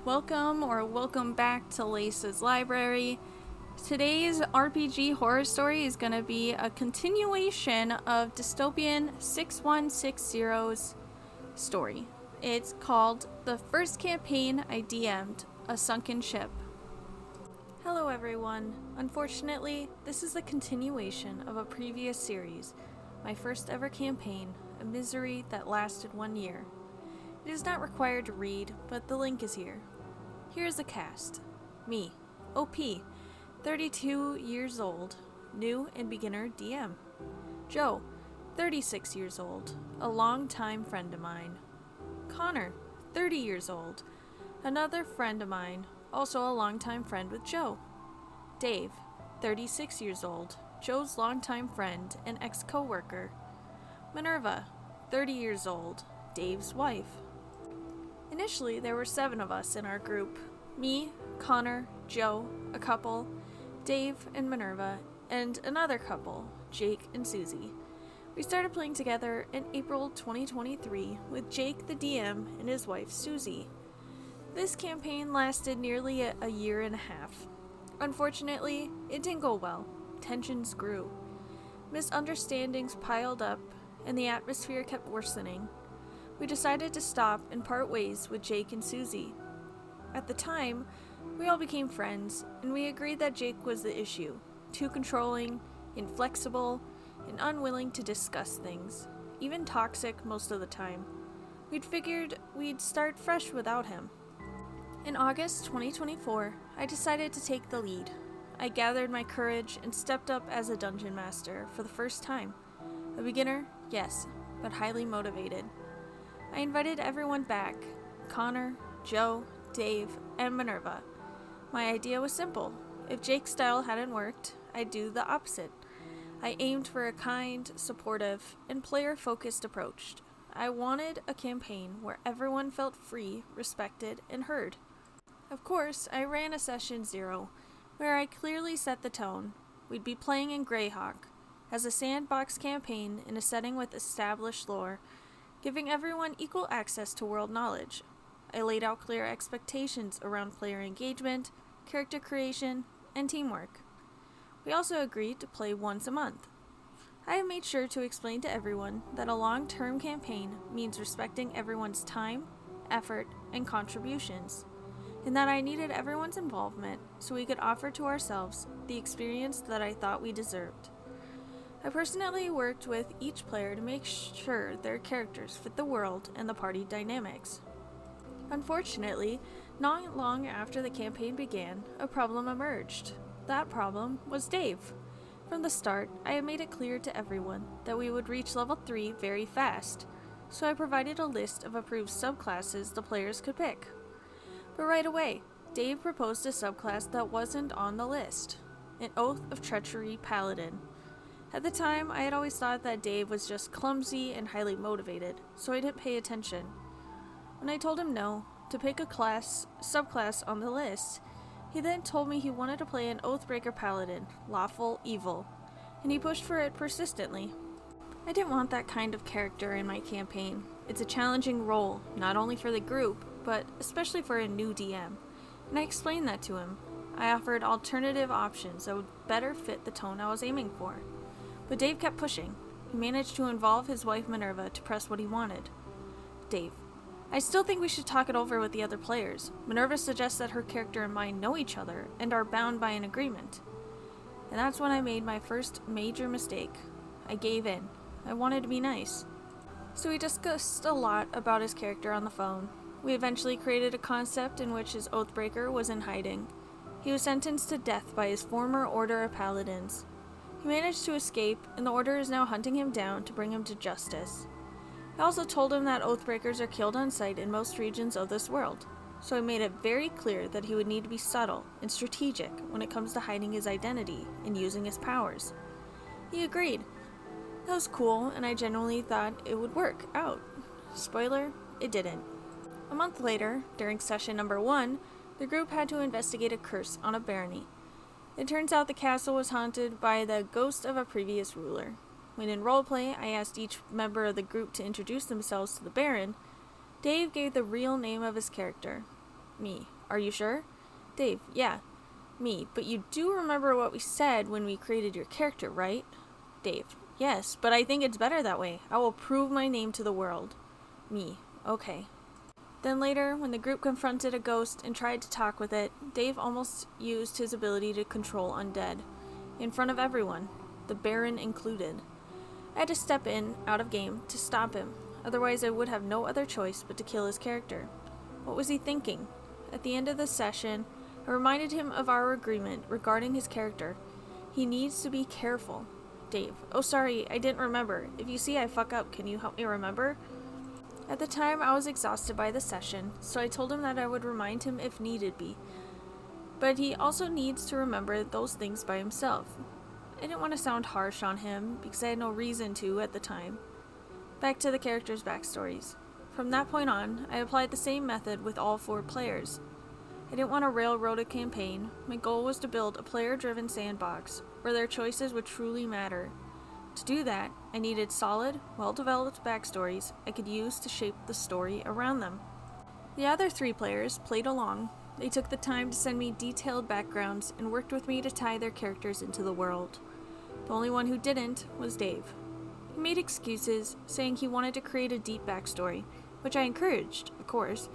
welcome back to Lace's Library. Today's RPG horror story is going to be a continuation of Dystopian 6160's story. It's called The First Campaign I DM'd, A Sunken Ship. Hello everyone. Unfortunately, this is the continuation of a previous series, my first ever campaign, A Misery That Lasted 1 year. It is not required to read, but the link is here. Here is the cast. Me, OP, 32 years old, new and beginner DM. Joe, 36 years old, a longtime friend of mine. Connor, 30 years old, another friend of mine, also a longtime friend with Joe. Dave, 36 years old, Joe's longtime friend and ex-coworker. Minerva, 30 years old, Dave's wife. Initially, there were 7 of us in our group. Me, Connor, Joe, a couple, Dave and Minerva, and another couple, Jake and Susie. We started playing together in April 2023 with Jake the DM and his wife Susie. This campaign lasted nearly a year and a half. Unfortunately, it didn't go well. Tensions grew. Misunderstandings piled up, and the atmosphere kept worsening. We decided to stop and part ways with Jake and Susie. At the time, we all became friends, and we agreed that Jake was the issue, too controlling, inflexible, and unwilling to discuss things, even toxic most of the time. We'd figured we'd start fresh without him. In August 2024, I decided to take the lead. I gathered my courage and stepped up as a dungeon master for the first time. A beginner, yes, but highly motivated. I invited everyone back, Connor, Joe, Dave, and Minerva. My idea was simple. If Jake's style hadn't worked, I'd do the opposite. I aimed for a kind, supportive, and player-focused approach. I wanted a campaign where everyone felt free, respected, and heard. Of course, I ran a session 0, where I clearly set the tone. We'd be playing in Greyhawk, as a sandbox campaign in a setting with established lore, giving everyone equal access to world knowledge. I laid out clear expectations around player engagement, character creation, and teamwork. We also agreed to play once a month. I have made sure to explain to everyone that a long-term campaign means respecting everyone's time, effort, and contributions, and that I needed everyone's involvement so we could offer to ourselves the experience that I thought we deserved. I personally worked with each player to make sure their characters fit the world and the party dynamics. Unfortunately, not long after the campaign began, a problem emerged. That problem was Dave. From the start, I had made it clear to everyone that we would reach level 3 very fast, so I provided a list of approved subclasses the players could pick. But right away, Dave proposed a subclass that wasn't on the list, an Oath of Treachery Paladin. At the time, I had always thought that Dave was just clumsy and highly motivated, so I didn't pay attention. When I told him no, to pick a subclass on the list, he then told me he wanted to play an Oathbreaker Paladin, Lawful Evil, and he pushed for it persistently. I didn't want that kind of character in my campaign. It's a challenging role, not only for the group, but especially for a new DM, and I explained that to him. I offered alternative options that would better fit the tone I was aiming for. But Dave kept pushing. He managed to involve his wife Minerva to press what he wanted. Dave, I still think we should talk it over with the other players. Minerva suggests that her character and mine know each other and are bound by an agreement. And that's when I made my first major mistake. I gave in. I wanted to be nice. So we discussed a lot about his character on the phone. We eventually created a concept in which his Oathbreaker was in hiding. He was sentenced to death by his former Order of Paladins. He managed to escape, and the Order is now hunting him down to bring him to justice. I also told him that Oathbreakers are killed on sight in most regions of this world, so I made it very clear that he would need to be subtle and strategic when it comes to hiding his identity and using his powers. He agreed. That was cool, and I genuinely thought it would work out. Spoiler, it didn't. A month later, during session number 1, the group had to investigate a curse on a barony. It turns out the castle was haunted by the ghost of a previous ruler. When in roleplay, I asked each member of the group to introduce themselves to the Baron. Dave gave the real name of his character. Me. Are you sure? Dave. Yeah. Me. But you do remember what we said when we created your character, right? Dave. Yes, but I think it's better that way. I will prove my name to the world. Me. Okay. Then later, when the group confronted a ghost and tried to talk with it, Dave almost used his ability to control undead. In front of everyone, the Baron included. I had to step in, out of game, to stop him. Otherwise, I would have no other choice but to kill his character. What was he thinking? At the end of the session, I reminded him of our agreement regarding his character. He needs to be careful. Dave. Oh, sorry, I didn't remember. If you see I fuck up, can you help me remember? At the time, I was exhausted by the session, so I told him that I would remind him if needed be. But he also needs to remember those things by himself. I didn't want to sound harsh on him, because I had no reason to at the time. Back to the characters' backstories. From that point on, I applied the same method with all 4 players. I didn't want to railroad a campaign. My goal was to build a player-driven sandbox, where their choices would truly matter. To do that, I needed solid, well-developed backstories I could use to shape the story around them. The other 3 players played along. They took the time to send me detailed backgrounds and worked with me to tie their characters into the world. The only one who didn't was Dave. He made excuses, saying he wanted to create a deep backstory, which I encouraged, of course,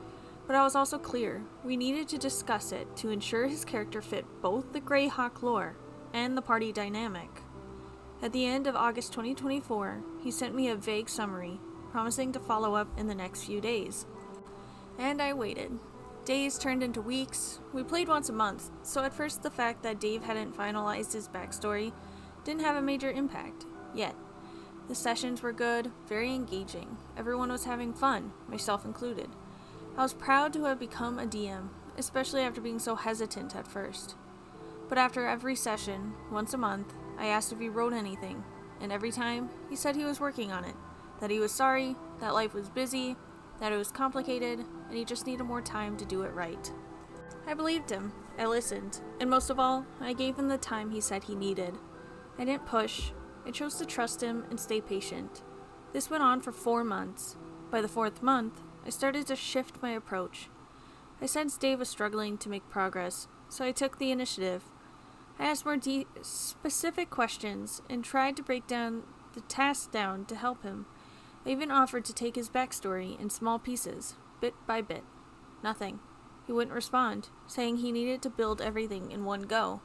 but I was also clear we needed to discuss it to ensure his character fit both the Greyhawk lore and the party dynamic. At the end of August 2024, he sent me a vague summary, promising to follow up in the next few days. And I waited. Days turned into weeks. We played once a month, so at first the fact that Dave hadn't finalized his backstory didn't have a major impact, yet. The sessions were good, very engaging. Everyone was having fun, myself included. I was proud to have become a DM, especially after being so hesitant at first. But after every session, once a month, I asked if he wrote anything, and every time, he said he was working on it, that he was sorry, that life was busy, that it was complicated, and he just needed more time to do it right. I believed him, I listened, and most of all, I gave him the time he said he needed. I didn't push, I chose to trust him and stay patient. This went on for 4 months. By the 4th month, I started to shift my approach. I sensed Dave was struggling to make progress, so I took the initiative. I asked more specific questions and tried to break down the task down to help him. I even offered to take his backstory in small pieces, bit by bit. Nothing. He wouldn't respond, saying he needed to build everything in one go.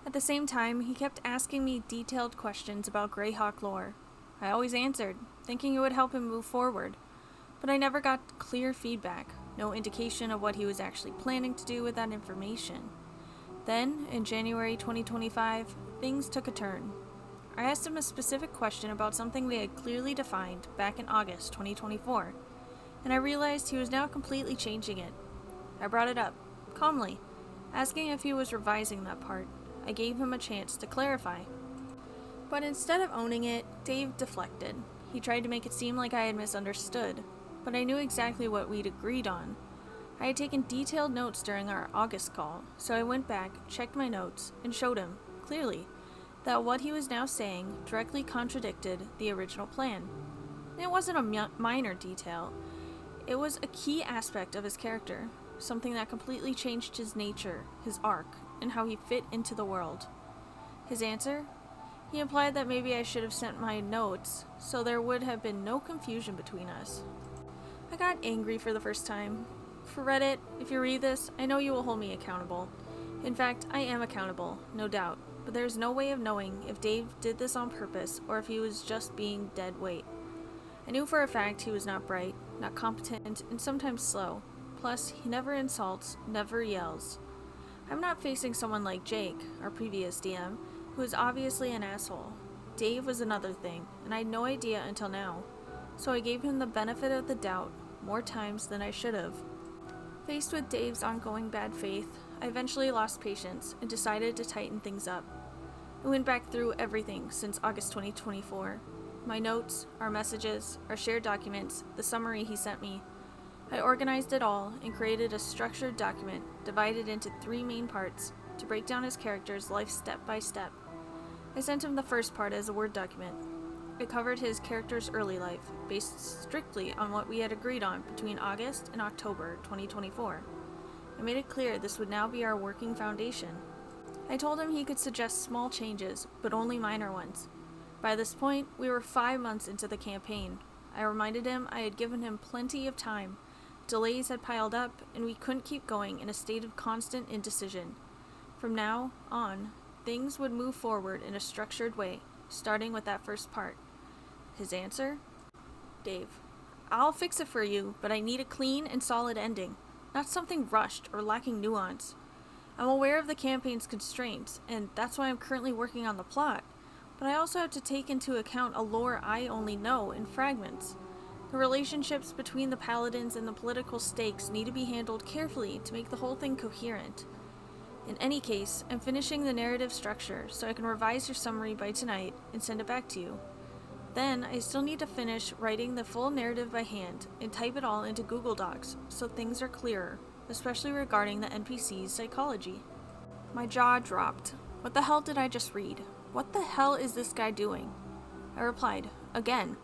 At the same time, he kept asking me detailed questions about Greyhawk lore. I always answered, thinking it would help him move forward. But I never got clear feedback, no indication of what he was actually planning to do with that information. Then, in January 2025, things took a turn. I asked him a specific question about something we had clearly defined back in August 2024, and I realized he was now completely changing it. I brought it up, calmly, asking if he was revising that part. I gave him a chance to clarify. But instead of owning it, Dave deflected. He tried to make it seem like I had misunderstood, but I knew exactly what we'd agreed on. I had taken detailed notes during our August call, so I went back, checked my notes, and showed him, clearly, that what he was now saying directly contradicted the original plan. It wasn't a minor detail. It was a key aspect of his character, something that completely changed his nature, his arc, and how he fit into the world. His answer? He implied that maybe I should have sent my notes, so there would have been no confusion between us. I got angry for the first time. For Reddit, if you read this, I know you will hold me accountable. In fact, I am accountable, no doubt, but there's no way of knowing if Dave did this on purpose or if he was just being dead weight. I knew for a fact he was not bright, not competent, and sometimes slow. Plus, he never insults, never yells. I'm not facing someone like Jake, our previous DM, who is obviously an asshole. Dave was another thing, and I had no idea until now. So I gave him the benefit of the doubt, more times than I should have. Faced with Dave's ongoing bad faith, I eventually lost patience and decided to tighten things up. I went back through everything since August 2024. My notes, our messages, our shared documents, the summary he sent me. I organized it all and created a structured document divided into 3 main parts to break down his character's life step by step. I sent him the first part as a Word document. It covered his character's early life, based strictly on what we had agreed on between August and October 2024. I made it clear this would now be our working foundation. I told him he could suggest small changes, but only minor ones. By this point, we were 5 months into the campaign. I reminded him I had given him plenty of time. Delays had piled up, and we couldn't keep going in a state of constant indecision. From now on, things would move forward in a structured way, starting with that first part. His answer? Dave, I'll fix it for you, but I need a clean and solid ending, not something rushed or lacking nuance. I'm aware of the campaign's constraints, and that's why I'm currently working on the plot, but I also have to take into account a lore I only know in fragments. The relationships between the paladins and the political stakes need to be handled carefully to make the whole thing coherent. In any case, I'm finishing the narrative structure so I can revise your summary by tonight and send it back to you. Then, I still need to finish writing the full narrative by hand and type it all into Google Docs so things are clearer, especially regarding the NPC's psychology. My jaw dropped. What the hell did I just read? What the hell is this guy doing? I replied, again,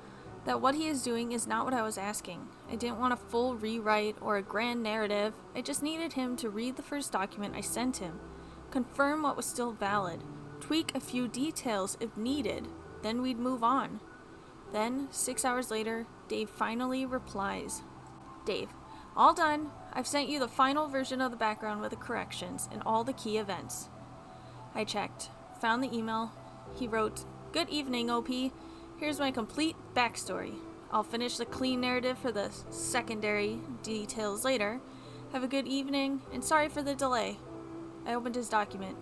that what he is doing is not what I was asking. I didn't want a full rewrite or a grand narrative. I just needed him to read the first document I sent him, confirm what was still valid, tweak a few details if needed, then we'd move on. Then, 6 hours later, Dave finally replies. Dave, all done. I've sent you the final version of the background with the corrections and all the key events. I checked, found the email. He wrote, Good evening, OP. Here's my complete backstory. I'll finish the clean narrative for the secondary details later. Have a good evening, and sorry for the delay. I opened his document,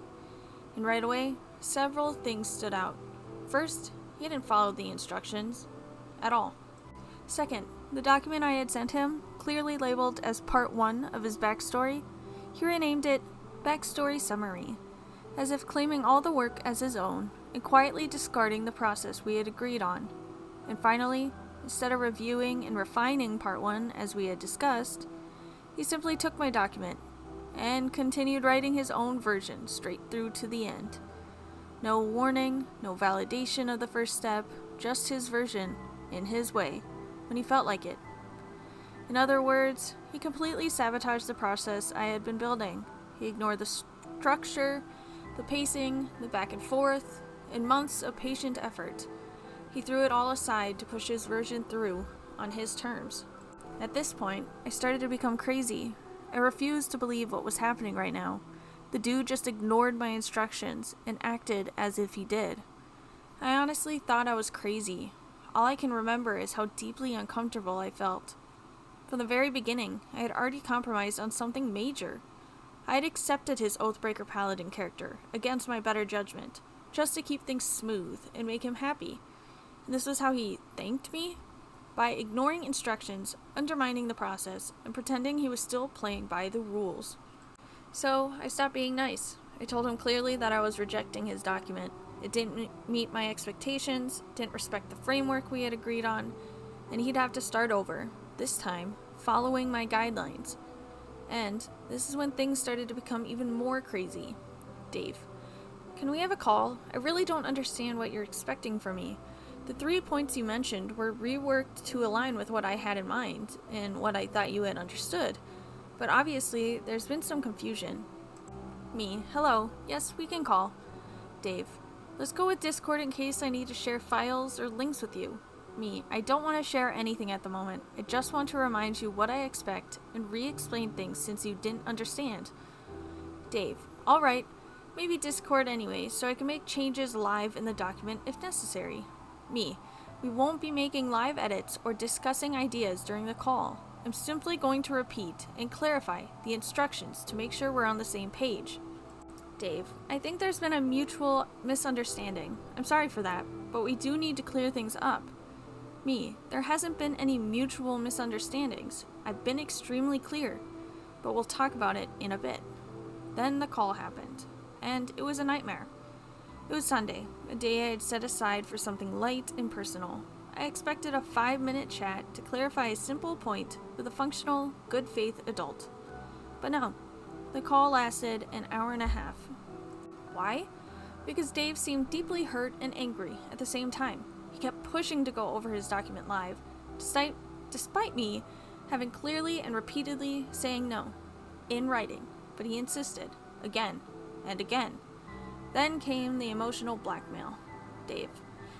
and right away, several things stood out. First, he hadn't followed the instructions at all. Second, the document I had sent him, clearly labeled as Part 1 of his backstory, he renamed it Backstory Summary, as if claiming all the work as his own and quietly discarding the process we had agreed on. And finally, instead of reviewing and refining Part 1 as we had discussed, he simply took my document and continued writing his own version straight through to the end. No warning, no validation of the first step, just his version, in his way, when he felt like it. In other words, he completely sabotaged the process I had been building. He ignored the structure, the pacing, the back and forth, and months of patient effort. He threw it all aside to push his version through on his terms. At this point, I started to become crazy. I refused to believe what was happening right now. The dude just ignored my instructions and acted as if he did. I honestly thought I was crazy. All I can remember is how deeply uncomfortable I felt. From the very beginning, I had already compromised on something major. I had accepted his Oathbreaker Paladin character, against my better judgment, just to keep things smooth and make him happy. And this was how he thanked me? By ignoring instructions, undermining the process, and pretending he was still playing by the rules. So, I stopped being nice. I told him clearly that I was rejecting his document. It didn't meet my expectations, didn't respect the framework we had agreed on, and he'd have to start over, this time, following my guidelines. And this is when things started to become even more crazy. Dave, can we have a call? I really don't understand what you're expecting from me. The 3 points you mentioned were reworked to align with what I had in mind, and what I thought you had understood. But obviously, there's been some confusion. Me, hello, yes, we can call. Dave, let's go with Discord in case I need to share files or links with you. Me, I don't want to share anything at the moment. I just want to remind you what I expect and re-explain things since you didn't understand. Dave, alright, maybe Discord anyway, so I can make changes live in the document if necessary. Me, we won't be making live edits or discussing ideas during the call. I'm simply going to repeat and clarify the instructions to make sure we're on the same page. Dave, I think there's been a mutual misunderstanding. I'm sorry for that, but we do need to clear things up. Me, there hasn't been any mutual misunderstandings. I've been extremely clear, but we'll talk about it in a bit. Then the call happened, and it was a nightmare. It was Sunday, a day I had set aside for something light and personal. I expected a 5-minute chat to clarify a simple point with a functional, good-faith adult. But no, the call lasted an hour and a half. Why? Because Dave seemed deeply hurt and angry at the same time. He kept pushing to go over his document live, despite me having clearly and repeatedly saying no. in writing, but he insisted, again and again. Then came the emotional blackmail. Dave,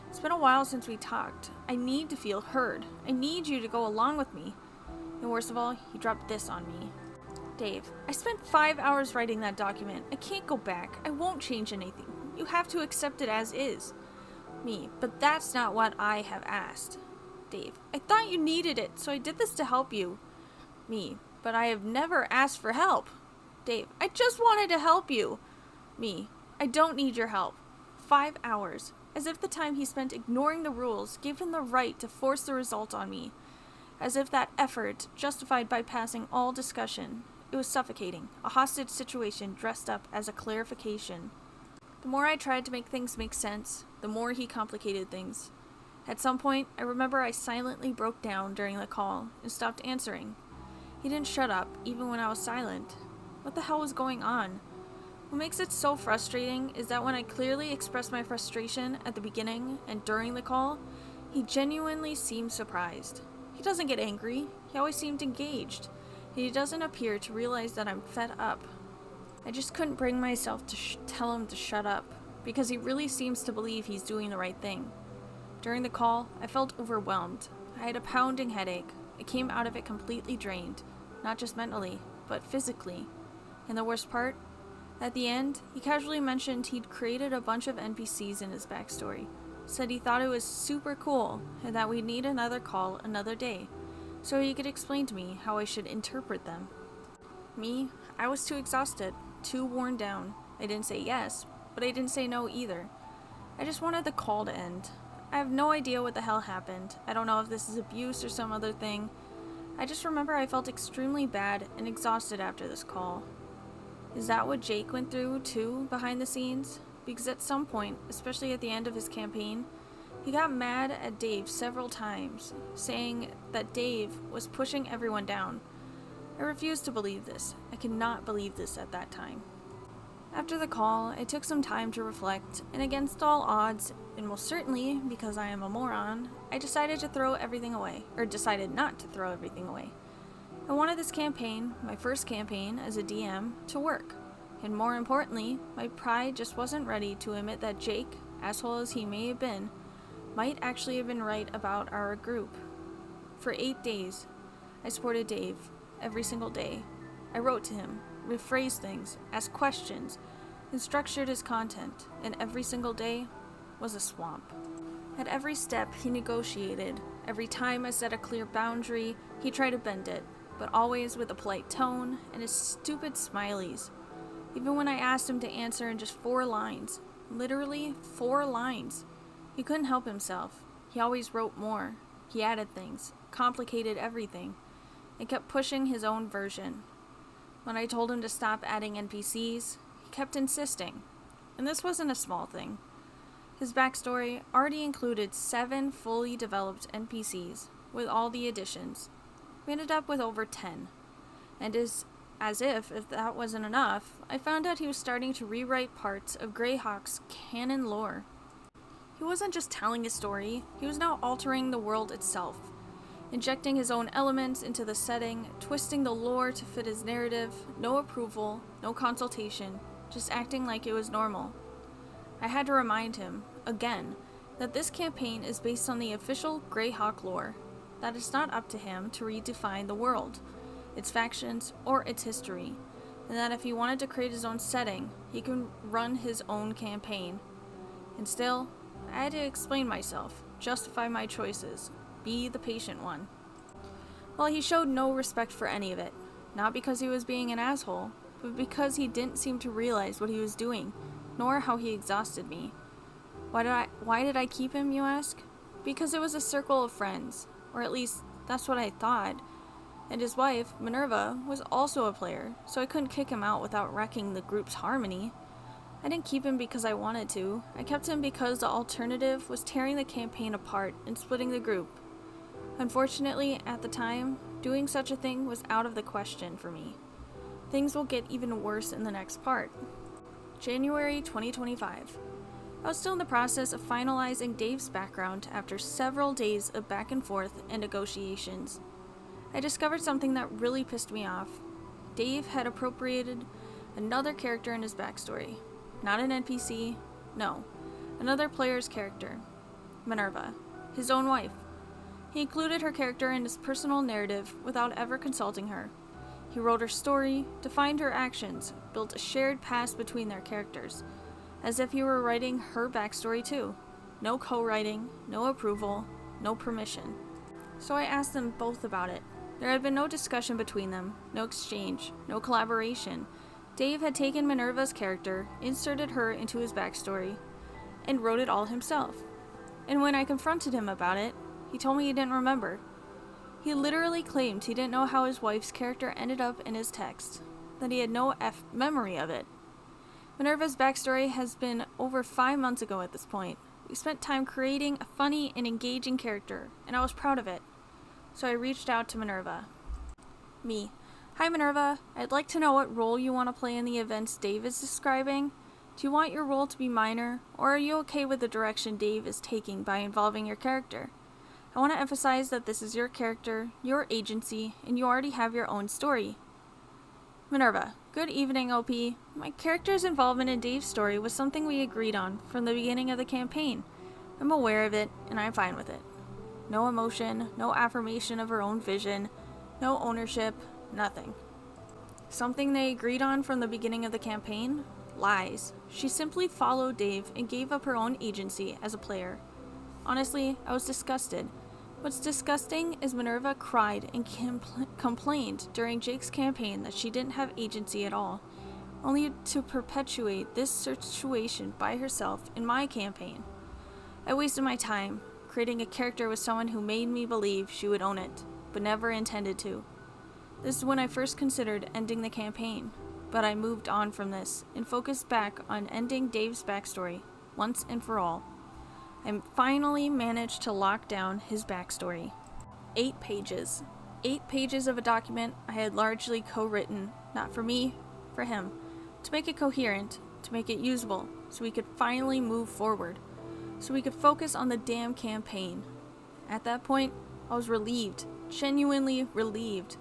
it's been a while since we talked. I need to feel heard. I need you to go along with me. And worst of all, he dropped this on me. Dave, I spent 5 hours writing that document. I can't go back. I won't change anything. You have to accept it as is. Me, but that's not what I have asked. Dave, I thought you needed it, so I did this to help you. Me, but I have never asked for help. Dave, I just wanted to help you. Me, I don't need your help. 5 hours. As if the time he spent ignoring the rules gave him the right to force the result on me. As if that effort justified bypassing all discussion. It was suffocating, a hostage situation dressed up as a clarification. The more I tried to make things make sense, the more he complicated things. At some point, I remember I silently broke down during the call and stopped answering. He didn't shut up, even when I was silent. What the hell was going on? What makes it so frustrating is that when I clearly expressed my frustration at the beginning and during the call, he genuinely seemed surprised. He doesn't get angry, he always seemed engaged. He doesn't appear to realize that I'm fed up. I just couldn't bring myself to tell him to shut up, because he really seems to believe he's doing the right thing. During the call, I felt overwhelmed. I had a pounding headache. I came out of it completely drained, not just mentally, but physically. And the worst part? At the end, he casually mentioned he'd created a bunch of NPCs in his backstory, said he thought it was super cool, and that we'd need another call another day, so he could explain to me how I should interpret them. Me, I was too exhausted, too worn down. I didn't say yes, but I didn't say no either. I just wanted the call to end. I have no idea what the hell happened. I don't know if this is abuse or some other thing. I just remember I felt extremely bad and exhausted after this call. Is that what Jake went through, too, behind the scenes? Because at some point, especially at the end of his campaign, he got mad at Dave several times, saying that Dave was pushing everyone down. I refused to believe this. I could not believe this at that time. After the call, I took some time to reflect, and against all odds, and most certainly because I am a moron, I decided to throw everything away, or decided not to throw everything away. I wanted this campaign, my first campaign as a DM, to work. And more importantly, my pride just wasn't ready to admit that Jake, asshole as he may have been, might actually have been right about our group. For 8 days, I supported Dave every single day. I wrote to him, rephrased things, asked questions, and structured his content, and every single day was a swamp. At every step, he negotiated. Every time I set a clear boundary, he tried to bend it, but always with a polite tone and his stupid smileys. Even when I asked him to answer in just 4 lines, literally 4 lines, he couldn't help himself. He always wrote more. He added things, complicated everything, and kept pushing his own version. When I told him to stop adding NPCs, he kept insisting. And this wasn't a small thing. His backstory already included 7 fully developed NPCs, with all the additions. We ended up with over 10. And as if that wasn't enough, I found out he was starting to rewrite parts of Greyhawk's canon lore. He wasn't just telling his story, he was now altering the world itself, injecting his own elements into the setting, twisting the lore to fit his narrative, no approval, no consultation, just acting like it was normal. I had to remind him, again, that this campaign is based on the official Greyhawk lore, that it's not up to him to redefine the world, its factions, or its history, and that if he wanted to create his own setting, he can run his own campaign. And still, I had to explain myself, justify my choices, be the patient one. Well, he showed no respect for any of it, not because he was being an asshole, but because he didn't seem to realize what he was doing, nor how he exhausted me. Why did I keep him, you ask? Because it was a circle of friends, or at least that's what I thought. And his wife, Minerva, was also a player, so I couldn't kick him out without wrecking the group's harmony. I didn't keep him because I wanted to. I kept him because the alternative was tearing the campaign apart and splitting the group. Unfortunately, at the time, doing such a thing was out of the question for me. Things will get even worse in the next part. January 2025. I was still in the process of finalizing Dave's background after several days of back and forth and negotiations. I discovered something that really pissed me off. Dave had appropriated another character in his backstory. Not an NPC, no. Another player's character. Minerva, his own wife. He included her character in his personal narrative without ever consulting her. He wrote her story, defined her actions, built a shared past between their characters, as if he were writing her backstory too. No co-writing, no approval, no permission. So I asked them both about it. There had been no discussion between them, no exchange, no collaboration. Dave had taken Minerva's character, inserted her into his backstory, and wrote it all himself. And when I confronted him about it, he told me he didn't remember. He literally claimed he didn't know how his wife's character ended up in his text, that he had no memory of it. Minerva's backstory has been over 5 months ago at this point. We spent time creating a funny and engaging character, and I was proud of it. So I reached out to Minerva. Me. Hi Minerva, I'd like to know what role you want to play in the events Dave is describing. Do you want your role to be minor, or are you okay with the direction Dave is taking by involving your character? I want to emphasize that this is your character, your agency, and you already have your own story. Minerva. Good evening, OP. My character's involvement in Dave's story was something we agreed on from the beginning of the campaign. I'm aware of it, and I'm fine with it. No emotion, no affirmation of her own vision, no ownership, nothing. Something they agreed on from the beginning of the campaign? Lies. She simply followed Dave and gave up her own agency as a player. Honestly, I was disgusted. What's disgusting is Minerva cried and complained during Jake's campaign that she didn't have agency at all, only to perpetuate this situation by herself in my campaign. I wasted my time creating a character with someone who made me believe she would own it, but never intended to. This is when I first considered ending the campaign, but I moved on from this and focused back on ending Dave's backstory once and for all. I finally managed to lock down his backstory. 8 pages. 8 pages of a document I had largely co-written, not for me, for him, to make it coherent, to make it usable, so we could finally move forward, so we could focus on the damn campaign. At that point, I was relieved, genuinely relieved.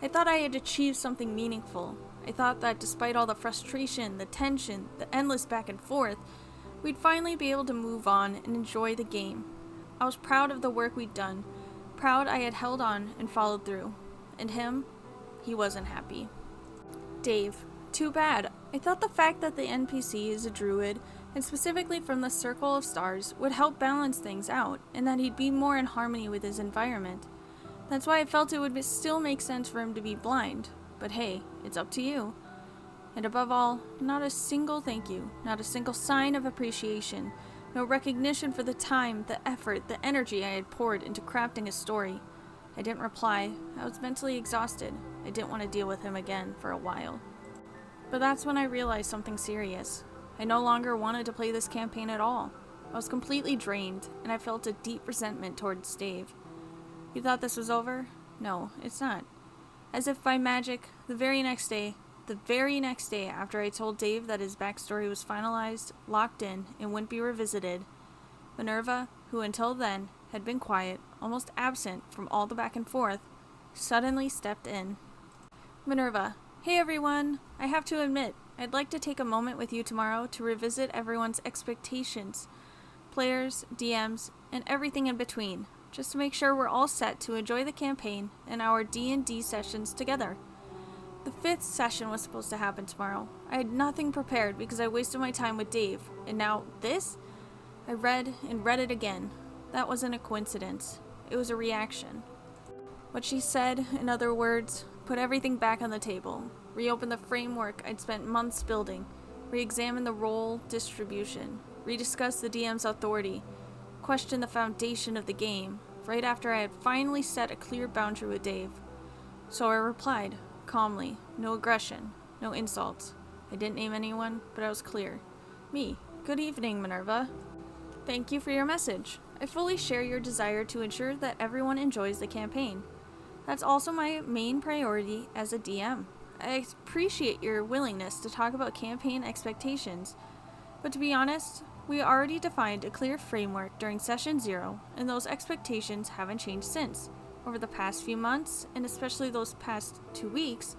I thought I had achieved something meaningful. I thought that despite all the frustration, the tension, the endless back and forth, we'd finally be able to move on and enjoy the game. I was proud of the work we'd done, proud I had held on and followed through. And him, he wasn't happy. Dave. Too bad. I thought the fact that the NPC is a druid, and specifically from the Circle of Stars, would help balance things out, and that he'd be more in harmony with his environment. That's why I felt it would still make sense for him to be blind. But hey, it's up to you. And above all, not a single thank you, not a single sign of appreciation, no recognition for the time, the effort, the energy I had poured into crafting his story. I didn't reply. I was mentally exhausted. I didn't want to deal with him again for a while. But that's when I realized something serious. I no longer wanted to play this campaign at all. I was completely drained, and I felt a deep resentment towards Dave. You thought this was over? No, it's not. As if by magic, the very next day after I told Dave that his backstory was finalized, locked in, and wouldn't be revisited, Minerva, who until then had been quiet, almost absent from all the back and forth, suddenly stepped in. Minerva. Hey everyone! I have to admit, I'd like to take a moment with you tomorrow to revisit everyone's expectations, players, DMs, and everything in between, just to make sure we're all set to enjoy the campaign and our D&D sessions together. The 5th session was supposed to happen tomorrow. I had nothing prepared because I wasted my time with Dave, and now this? I read and read it again. That wasn't a coincidence. It was a reaction. What she said, in other words, put everything back on the table, reopened the framework I'd spent months building, re-examined the role distribution, rediscussed the DM's authority, questioned the foundation of the game, right after I had finally set a clear boundary with Dave. So I replied, calmly, no aggression, no insults. I didn't name anyone, but I was clear. Me. Good evening, Minerva. Thank you for your message. I fully share your desire to ensure that everyone enjoys the campaign. That's also my main priority as a DM. I appreciate your willingness to talk about campaign expectations, but to be honest, we already defined a clear framework during Session 0, and those expectations haven't changed since. Over the past few months, and especially those past 2 weeks,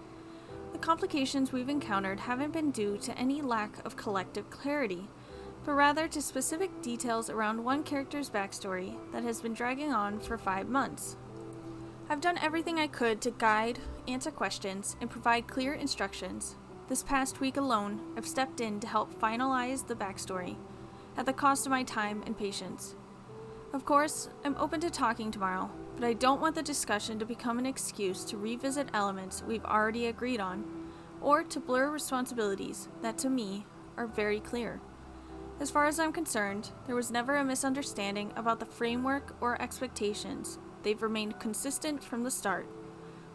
the complications we've encountered haven't been due to any lack of collective clarity, but rather to specific details around one character's backstory that has been dragging on for 5 months. I've done everything I could to guide, answer questions, and provide clear instructions. This past week alone, I've stepped in to help finalize the backstory, at the cost of my time and patience. Of course, I'm open to talking tomorrow, but I don't want the discussion to become an excuse to revisit elements we've already agreed on, or to blur responsibilities that, to me, are very clear. As far as I'm concerned, there was never a misunderstanding about the framework or expectations. They've remained consistent from the start.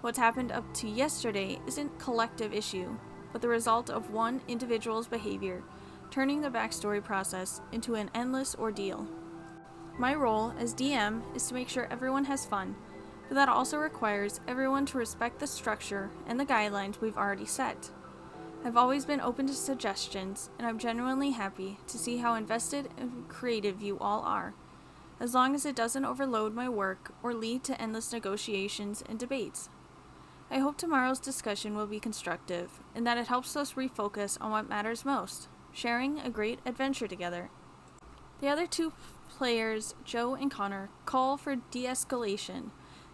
What's happened up to yesterday isn't collective issue, but the result of one individual's behavior, turning the backstory process into an endless ordeal. My role as DM is to make sure everyone has fun, but that also requires everyone to respect the structure and the guidelines we've already set. I've always been open to suggestions, and I'm genuinely happy to see how invested and creative you all are, as long as it doesn't overload my work or lead to endless negotiations and debates. I hope tomorrow's discussion will be constructive, and that it helps us refocus on what matters most, sharing a great adventure together. The other 2 players, Joe and Connor, call for de-escalation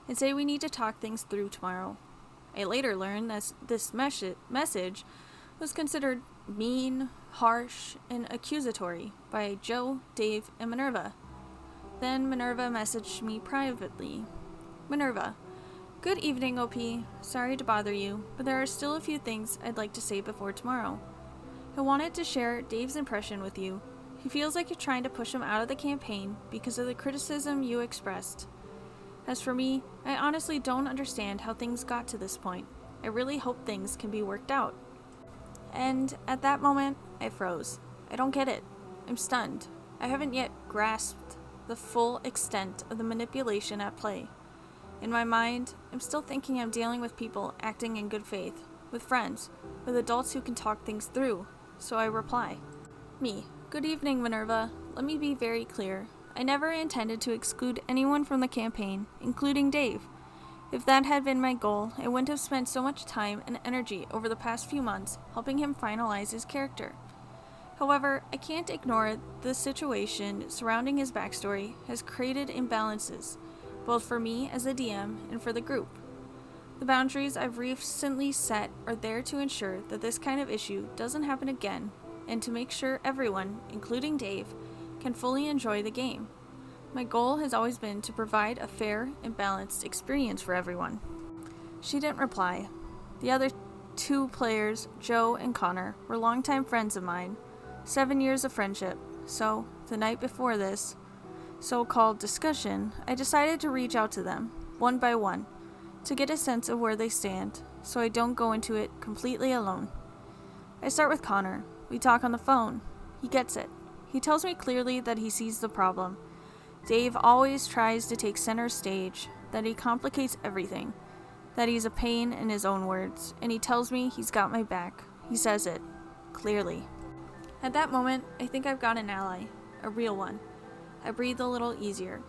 and say we need to talk things through tomorrow. I later learned that this message was considered mean, harsh, and accusatory by Joe, Dave, and Minerva. Then Minerva messaged me privately. Minerva: "Good evening, OP. Sorry to bother you, but there are still a few things I'd like to say before tomorrow. I wanted to share Dave's impression with you. He feels like you're trying to push him out of the campaign because of the criticism you expressed. As for me, I honestly don't understand how things got to this point. I really hope things can be worked out." And at that moment, I froze. I don't get it. I'm stunned. I haven't yet grasped the full extent of the manipulation at play. In my mind, I'm still thinking I'm dealing with people acting in good faith, with friends, with adults who can talk things through, so I reply. Me: "Good evening, Minerva. Let me be very clear. I never intended to exclude anyone from the campaign, including Dave. If that had been my goal, I wouldn't have spent so much time and energy over the past few months helping him finalize his character. However, I can't ignore the situation surrounding his backstory has created imbalances, both for me as a DM and for the group. The boundaries I've recently set are there to ensure that this kind of issue doesn't happen again, and to make sure everyone, including Dave, can fully enjoy the game. My goal has always been to provide a fair and balanced experience for everyone." She didn't reply. The other 2 players, Joe and Connor, were longtime friends of mine, 7 years of friendship, so the night before this so-called discussion, I decided to reach out to them, one by one, to get a sense of where they stand, so I don't go into it completely alone. I start with Connor. We talk on the phone. He gets it. He tells me clearly that he sees the problem. Dave always tries to take center stage, that he complicates everything, that he's a pain in his own words, and he tells me he's got my back. He says it, clearly. At that moment, I think I've got an ally, a real one. I breathe a little easier.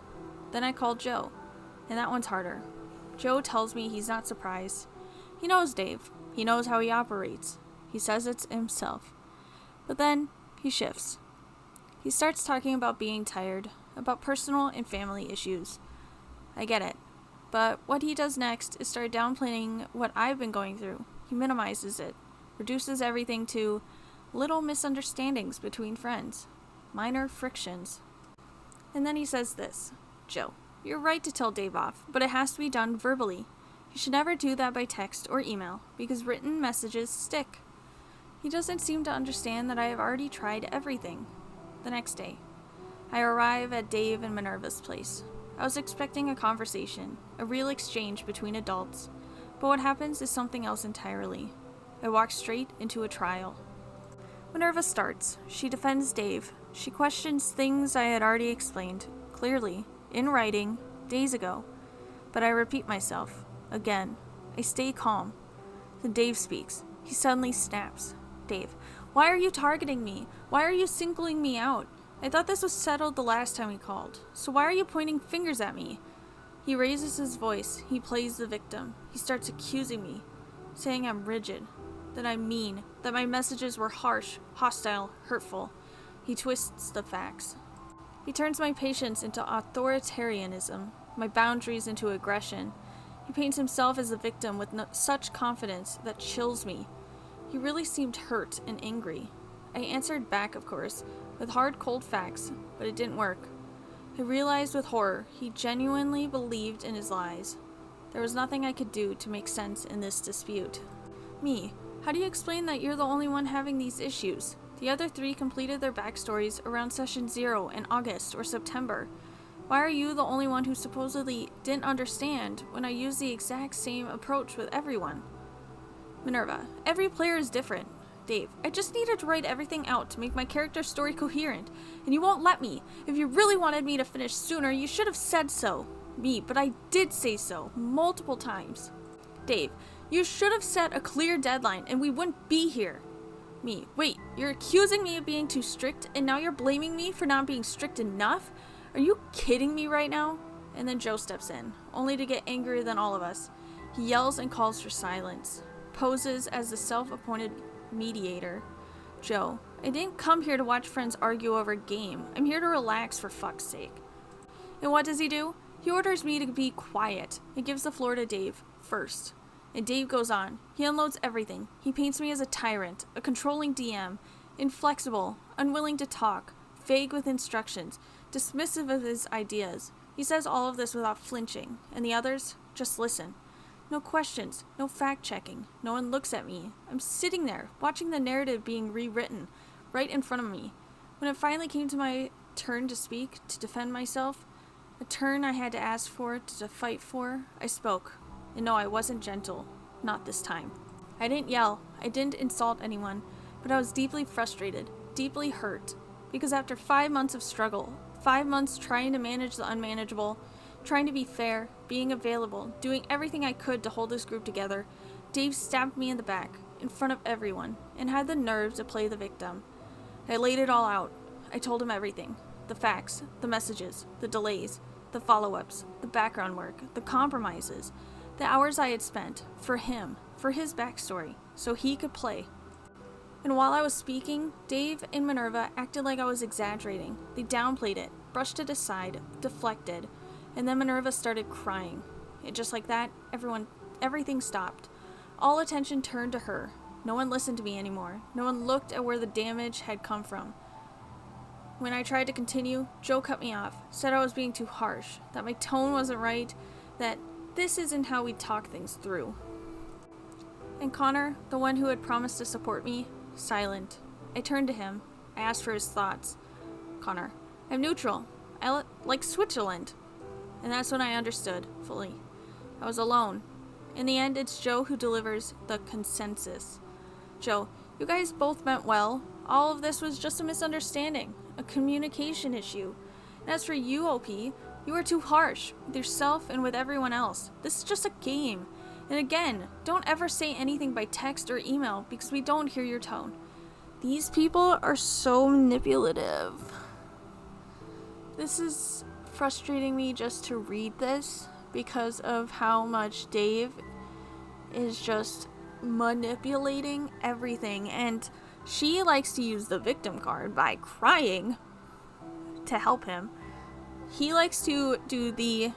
Then I call Joe, and that one's harder. Joe tells me he's not surprised. He knows Dave. He knows how he operates. He says it's himself. But then, he shifts. He starts talking about being tired, about personal and family issues. I get it. But what he does next is start downplaying what I've been going through. He minimizes it, reduces everything to little misunderstandings between friends, minor frictions. And then he says this: "Joe, you're right to tell Dave off, but it has to be done verbally. You should never do that by text or email, because written messages stick." He doesn't seem to understand that I have already tried everything. The next day, I arrive at Dave and Minerva's place. I was expecting a conversation, a real exchange between adults, but what happens is something else entirely. I walk straight into a trial. Minerva starts. She defends Dave. She questions things I had already explained, clearly, in writing, days ago. But I repeat myself, again. I stay calm. Then Dave speaks. He suddenly snaps. "Dave, why are you targeting me? Why are you singling me out? I thought this was settled the last time we called. So why are you pointing fingers at me?" He raises his voice. He plays the victim. He starts accusing me, saying I'm rigid. that I'm mean, that my messages were harsh, hostile, hurtful. He twists the facts. He turns my patience into authoritarianism, my boundaries into aggression. He paints himself as a victim with such confidence that chills me. He really seemed hurt and angry. I answered back, of course, with hard, cold facts, but it didn't work. I realized with horror he genuinely believed in his lies. There was nothing I could do to make sense in this dispute. Me, how do you explain that you're the only one having these issues? The other 3 completed their backstories around session 0 in August or September. Why are you the only one who supposedly didn't understand when I used the exact same approach with everyone? Minerva, every player is different. Dave, I just needed to write everything out to make my character's story coherent, and you won't let me. If you really wanted me to finish sooner, you should have said so. Me, but I did say so, multiple times. Dave, you should have set a clear deadline and we wouldn't be here. Me, wait, you're accusing me of being too strict and now you're blaming me for not being strict enough? Are you kidding me right now? And then Joe steps in, only to get angrier than all of us. He yells and calls for silence, poses as the self-appointed mediator. Joe, I didn't come here to watch friends argue over a game. I'm here to relax, for fuck's sake. And what does he do? He orders me to be quiet and gives the floor to Dave first. And Dave goes on. He unloads everything. He paints me as a tyrant, a controlling DM, inflexible, unwilling to talk, vague with instructions, dismissive of his ideas. He says all of this without flinching, and the others just listen. No questions, no fact-checking. No one looks at me. I'm sitting there, watching the narrative being rewritten, right in front of me. When it finally came to my turn to speak, to defend myself, a turn I had to ask for, to fight for, I spoke. And no, I wasn't gentle. Not this time. I didn't yell. I didn't insult anyone. But I was deeply frustrated, deeply hurt. Because after 5 months of struggle, 5 months trying to manage the unmanageable, trying to be fair, being available, doing everything I could to hold this group together, Dave stabbed me in the back, in front of everyone, and had the nerve to play the victim. I laid it all out. I told him everything. The facts, the messages, the delays, the follow-ups, the background work, the compromises, the hours I had spent, for him, for his backstory, so he could play. And while I was speaking, Dave and Minerva acted like I was exaggerating. They downplayed it, brushed it aside, deflected, and then Minerva started crying. And just like that, everything stopped. All attention turned to her. No one listened to me anymore. No one looked at where the damage had come from. When I tried to continue, Joe cut me off, said I was being too harsh, that my tone wasn't right, that this isn't how we talk things through. And Connor, the one who had promised to support me, silent. I turned to him. I asked for his thoughts. Connor, I'm neutral. I like Switzerland. And that's when I understood, fully. I was alone. In the end, it's Joe who delivers the consensus. Joe, you guys both meant well. All of this was just a misunderstanding, a communication issue. And as for you, OP, you are too harsh, with yourself and with everyone else. This is just a game. And again, don't ever say anything by text or email because we don't hear your tone. These people are so manipulative. This is frustrating me just to read this because of how much Dave is just manipulating everything. And she likes to use the victim card by crying to help him. He likes to do the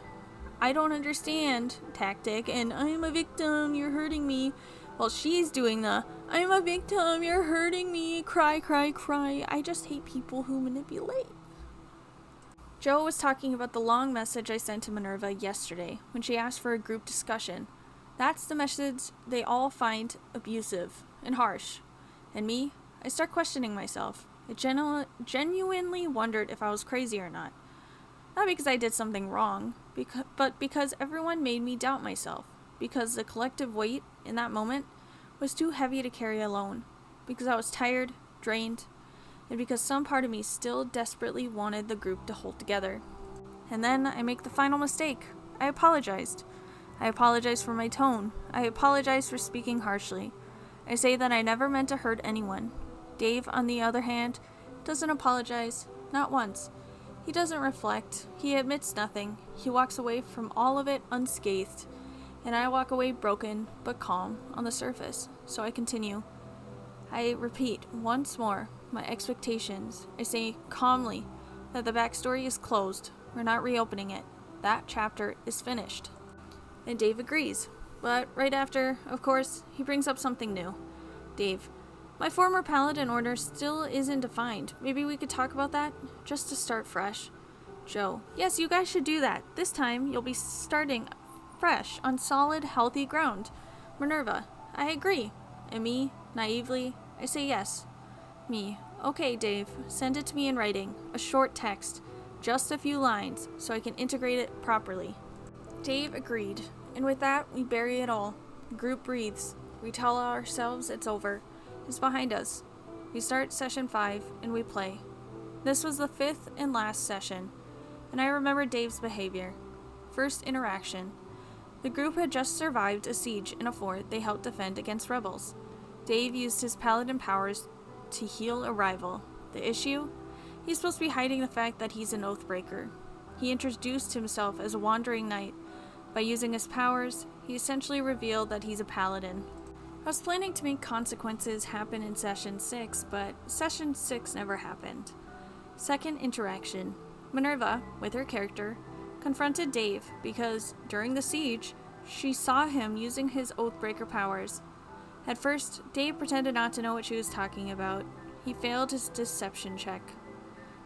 I don't understand tactic and I'm a victim, you're hurting me. While she's doing the I'm a victim, you're hurting me, cry, cry, cry. I just hate people who manipulate. Joe was talking about the long message I sent to Minerva yesterday when she asked for a group discussion. That's the message they all find abusive and harsh. And me, I start questioning myself. I genuinely wondered if I was crazy or not. Not because I did something wrong, but because everyone made me doubt myself. Because the collective weight in that moment was too heavy to carry alone. Because I was tired, drained, and because some part of me still desperately wanted the group to hold together. And then I make the final mistake. I apologized. I apologized for my tone. I apologized for speaking harshly. I say that I never meant to hurt anyone. Dave, on the other hand, doesn't apologize, not once. He doesn't reflect. He admits nothing. He walks away from all of it unscathed. And I walk away broken, but calm, on the surface. so I continue. I repeat once more my expectations. I say calmly that the backstory is closed. We're not reopening it. That chapter is finished. And Dave agrees. But right after, of course, he brings up something new. Dave, my former Paladin order still isn't defined. Maybe we could talk about that? Just to start fresh. Joe, yes, you guys should do that. This time, you'll be starting fresh on solid, healthy ground. Minerva, I agree. And me, naively, I say yes. Me, okay, Dave, send it to me in writing. A short text. Just a few lines, so I can integrate it properly. Dave agreed, and with that, we bury it all. The group breathes. We tell ourselves it's over. It's behind us. We start session 5, and we play. This was the 5th and last session, and I remember Dave's behavior. First interaction. The group had just survived a siege in a fort they helped defend against rebels. Dave used his paladin powers to heal a rival. The issue? He's supposed to be hiding the fact that he's an Oathbreaker. He introduced himself as a wandering knight. By using his powers, he essentially revealed that he's a paladin. I was planning to make consequences happen in session 6, but session 6 never happened. Second interaction. Minerva, with her character, confronted Dave because, during the siege, she saw him using his Oathbreaker powers. At first, Dave pretended not to know what she was talking about. He failed his deception check.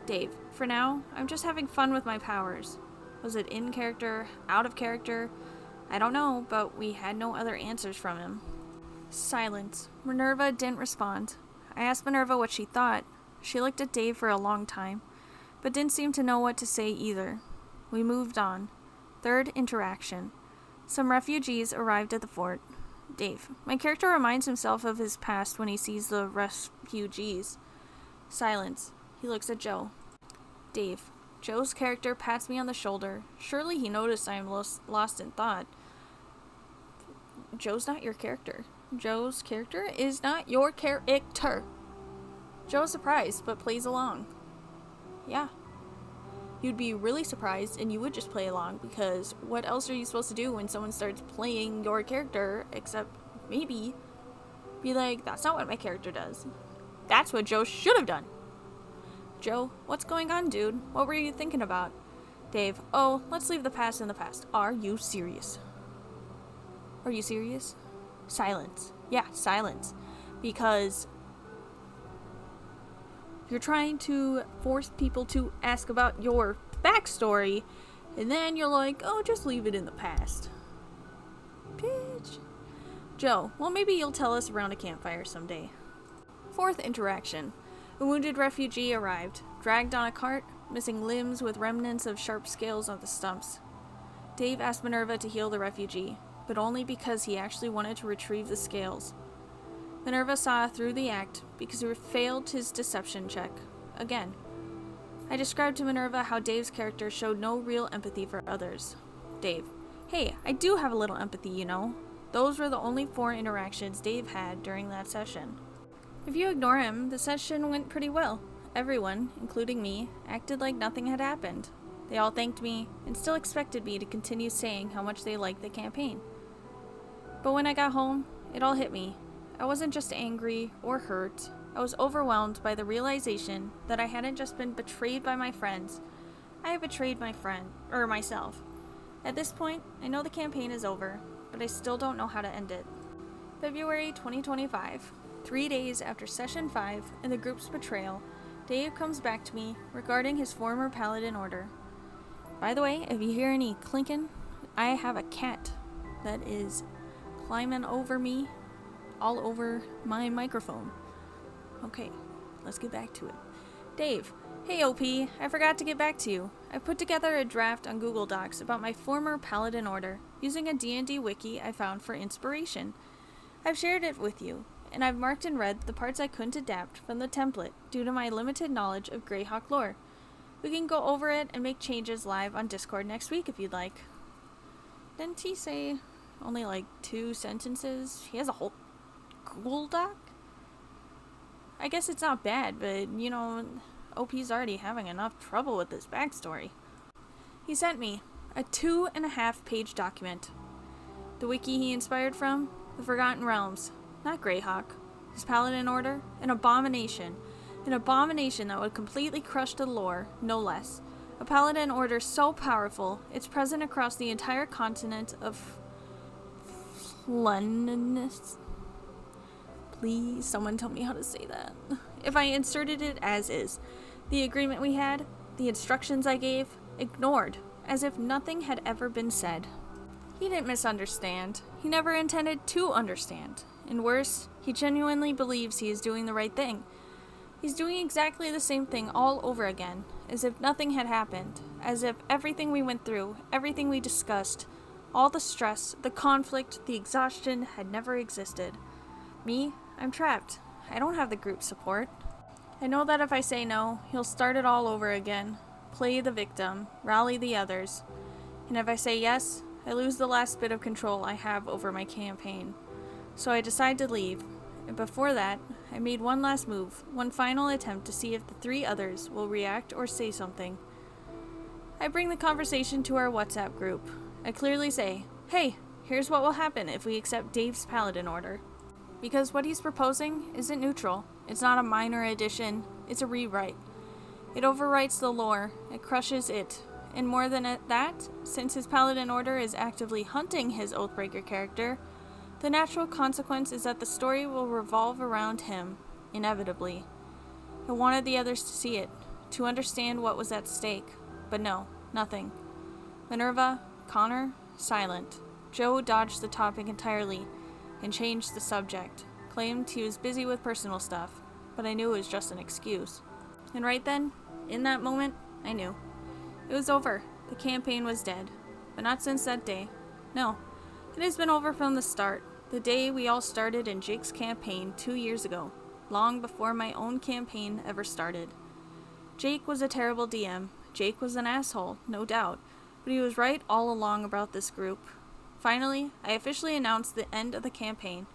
Dave, for now, I'm just having fun with my powers. Was it in character, out of character? I don't know, but we had no other answers from him. Silence. Minerva didn't respond. I asked Minerva what she thought. She looked at Dave for a long time, but didn't seem to know what to say either. We moved on. Third interaction. Some refugees arrived at the fort. Dave, my character reminds himself of his past when he sees the refugees. Silence. He looks at Joe. Dave, Joe's character pats me on the shoulder. Surely he noticed I am lost in thought. Joe's not your character. Joe's character is not your character. Joe's surprised, but plays along. Yeah. You'd be really surprised, and you would just play along, because what else are you supposed to do when someone starts playing your character, except maybe be like, that's not what my character does. That's what Joe should have done. Joe, what's going on, dude? What were you thinking about? Dave, oh, let's leave the past in the past. Are you serious? Are you serious? Silence. Yeah, silence. Because you're trying to force people to ask about your backstory, and then you're like, oh, just leave it in the past. Bitch. Joe, well, maybe you'll tell us around a campfire someday. Fourth interaction. A wounded refugee arrived, dragged on a cart, missing limbs with remnants of sharp scales on the stumps. Dave asked Minerva to heal the refugee, but only because he actually wanted to retrieve the scales. Minerva saw through the act because he failed his deception check. Again. I described to Minerva how Dave's character showed no real empathy for others. Dave, hey, I do have a little empathy, you know. Those were the only 4 interactions Dave had during that session. If you ignore him, the session went pretty well. Everyone, including me, acted like nothing had happened. They all thanked me and still expected me to continue saying how much they liked the campaign. But when I got home, it all hit me. I wasn't just angry or hurt. I was overwhelmed by the realization that I hadn't just been betrayed by my friends. I had betrayed myself. At this point, I know the campaign is over, but I still don't know how to end it. February 2025. 3 days after Session 5 and the group's betrayal, Dave comes back to me regarding his former Paladin order. By the way, if you hear any clinking, I have a cat that is climbing over me, all over my microphone. Okay, let's get back to it. Dave, hey OP, I forgot to get back to you. I put together a draft on Google Docs about my former Paladin order, using a D&D wiki I found for inspiration. I've shared it with you, and I've marked in red the parts I couldn't adapt from the template due to my limited knowledge of Greyhawk lore. We can go over it and make changes live on Discord next week if you'd like. Didn't he say only like 2 sentences? He has a whole Google Doc? I guess it's not bad, but, you know, OP's already having enough trouble with this backstory. He sent me a 2.5-page document. The wiki he inspired from? The Forgotten Realms. not Greyhawk. His Paladin Order? An abomination. An abomination that would completely crush the lore, no less. A Paladin Order so powerful, it's present across the entire continent of Flunniness. Please, someone tell me how to say that. If I inserted it as is. The agreement we had, the instructions I gave, ignored, as if nothing had ever been said. He didn't misunderstand. He never intended to understand. And worse, he genuinely believes he is doing the right thing. He's doing exactly the same thing all over again, as if nothing had happened, as if everything we went through, everything we discussed, all the stress, the conflict, the exhaustion had never existed. Me, I'm trapped. I don't have the group support. I know that if I say no, he'll start it all over again, play the victim, rally the others. And if I say yes, I lose the last bit of control I have over my campaign. So I decide to leave. And before that, I made one last move, one final attempt to see if the 3 others will react or say something. I bring the conversation to our WhatsApp group. I clearly say, hey, here's what will happen if we accept Dave's Paladin Order. Because what he's proposing isn't neutral. It's not a minor addition, it's a rewrite. It overwrites the lore, it crushes it. And more than that, since his Paladin Order is actively hunting his Oathbreaker character, the natural consequence is that the story will revolve around him, inevitably. I wanted the others to see it, to understand what was at stake, but no, nothing. Minerva, Connor, silent. Joe dodged the topic entirely and changed the subject, claimed he was busy with personal stuff, but I knew it was just an excuse. And right then, in that moment, I knew. It was over. The campaign was dead. But not since that day. No, it has been over from the start. The day we all started in Jake's campaign 2 years ago, long before my own campaign ever started. Jake was a terrible DM. Jake was an asshole, no doubt, but he was right all along about this group. Finally, I officially announced the end of the campaign.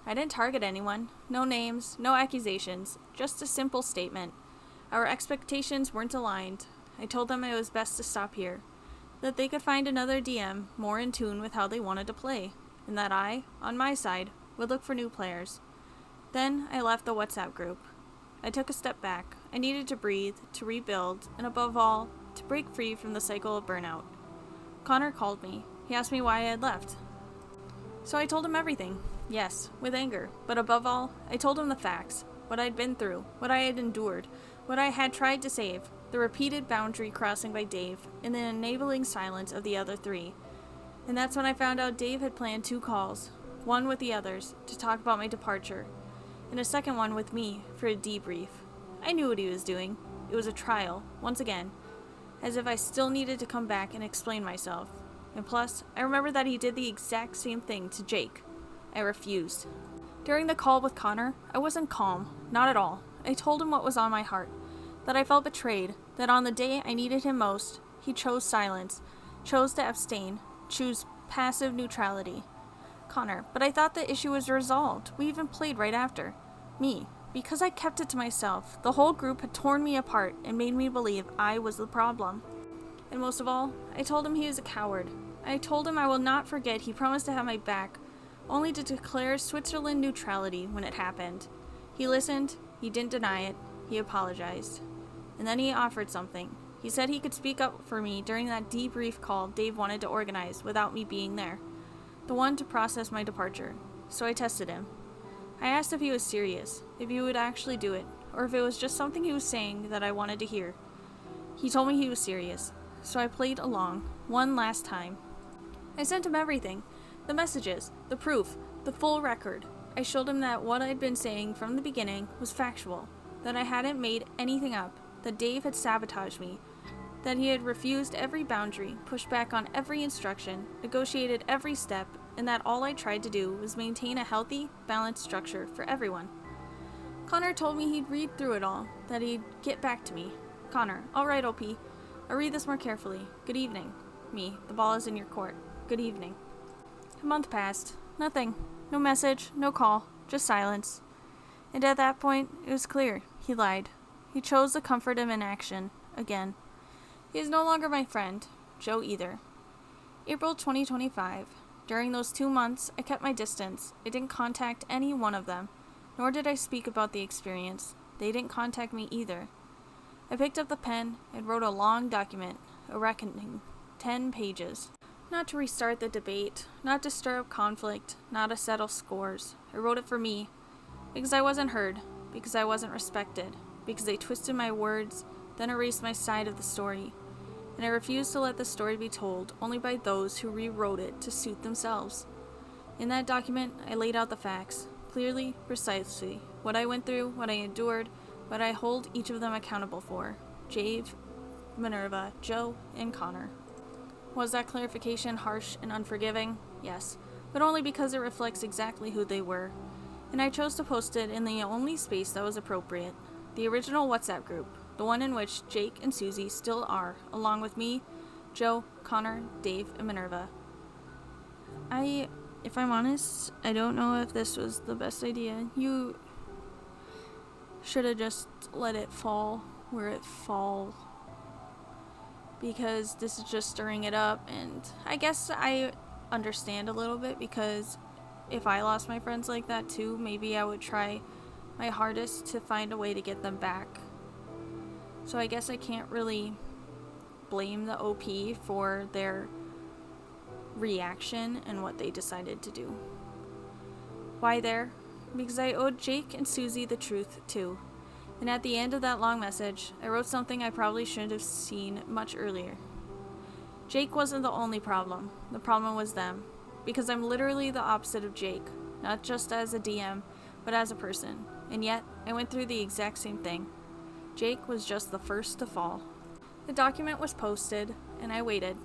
I didn't target anyone. No names, no accusations, just a simple statement. Our expectations weren't aligned. I told them it was best to stop here, that they could find another DM more in tune with how they wanted to play, and that I, on my side, would look for new players. Then I left the WhatsApp group. I took a step back. I needed to breathe, to rebuild, and above all, to break free from the cycle of burnout. Connor called me. He asked me why I had left. So I told him everything. Yes, with anger, but above all, I told him the facts, what I'd been through, what I had endured, what I had tried to save, the repeated boundary crossing by Dave, and the enabling silence of the other 3. And that's when I found out Dave had planned 2 calls, one with the others, to talk about my departure, and a second one with me for a debrief. I knew what he was doing. It was a trial, once again, as if I still needed to come back and explain myself. And plus, I remember that he did the exact same thing to Jake. I refused. During the call with Connor, I wasn't calm, not at all. I told him what was on my heart, that I felt betrayed, that on the day I needed him most, he chose silence, chose to abstain, choose passive neutrality. Connor, but I thought the issue was resolved. We even played right after. Me, because I kept it to myself, the whole group had torn me apart and made me believe I was the problem. And most of all, I told him he was a coward. I told him I will not forget he promised to have my back, only to declare Switzerland neutrality when it happened. He listened, he didn't deny it, he apologized. And then he offered something. He said he could speak up for me during that debrief call Dave wanted to organize without me being there. The one to process my departure. So I tested him. I asked if he was serious, if he would actually do it, or if it was just something he was saying that I wanted to hear. He told me he was serious, so I played along, one last time. I sent him everything. The messages, the proof, the full record. I showed him that what I'd been saying from the beginning was factual, that I hadn't made anything up, that Dave had sabotaged me, that he had refused every boundary, pushed back on every instruction, negotiated every step, and that all I tried to do was maintain a healthy, balanced structure for everyone. Connor told me he'd read through it all, that he'd get back to me. Connor, all right, OP. I'll read this more carefully. Good evening. Me, the ball is in your court. Good evening. A month passed. Nothing. No message, no call, just silence. And at that point, it was clear. He lied. He chose the comfort of inaction, again. He is no longer my friend. Joe either. April 2025. During those 2 months, I kept my distance. I didn't contact any one of them, nor did I speak about the experience. They didn't contact me either. I picked up the pen and wrote a long document, a reckoning, 10 pages. Not to restart the debate, not to stir up conflict, not to settle scores. I wrote it for me, because I wasn't heard, because I wasn't respected, because they twisted my words, then erased my side of the story. And I refused to let the story be told only by those who rewrote it to suit themselves. In that document, I laid out the facts, clearly, precisely, what I went through, what I endured, what I hold each of them accountable for. Jave, Minerva, Joe, and Connor. Was that clarification harsh and unforgiving? Yes, but only because it reflects exactly who they were. And I chose to post it in the only space that was appropriate, the original WhatsApp group, the one in which Jake and Susie still are, along with me, Joe, Connor, Dave, and Minerva. If I'm honest, I don't know if this was the best idea. You should have just let it fall where it fall. Because this is just stirring it up, and I guess I understand a little bit, because if I lost my friends like that too, maybe I would try my hardest to find a way to get them back. So I guess I can't really blame the OP for their reaction and what they decided to do. Why there? Because I owed Jake and Susie the truth too. And at the end of that long message, I wrote something I probably should have seen much earlier. Jake wasn't the only problem. The problem was them. Because I'm literally the opposite of Jake. Not just as a DM, but as a person. And yet, I went through the exact same thing. Jake was just the first to fall. The document was posted, and I waited.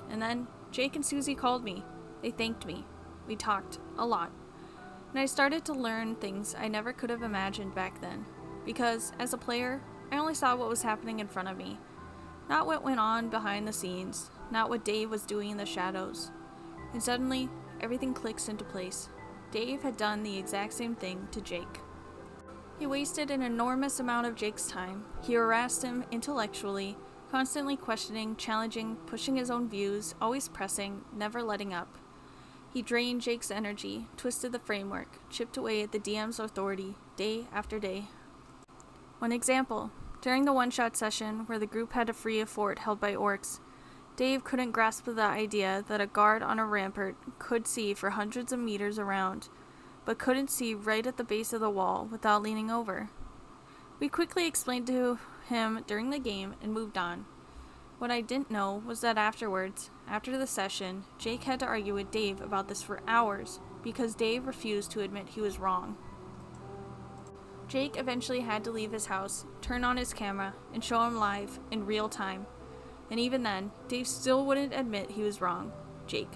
And then, Jake and Susie called me. They thanked me. We talked. A lot. And I started to learn things I never could have imagined back then. Because, as a player, I only saw what was happening in front of me. Not what went on behind the scenes, not what Dave was doing in the shadows. And suddenly, everything clicks into place. Dave had done the exact same thing to Jake. He wasted an enormous amount of Jake's time. He harassed him intellectually, constantly questioning, challenging, pushing his own views, always pressing, never letting up. He drained Jake's energy, twisted the framework, chipped away at the DM's authority, day after day. One example, during the one-shot session where the group had to free a fort held by orcs, Dave couldn't grasp the idea that a guard on a rampart could see for hundreds of meters around, but couldn't see right at the base of the wall without leaning over. We quickly explained to him during the game and moved on. What I didn't know was that afterwards, after the session, Jake had to argue with Dave about this for hours because Dave refused to admit he was wrong. Jake eventually had to leave his house, turn on his camera, and show him live, in real time. And even then, Dave still wouldn't admit he was wrong. Jake.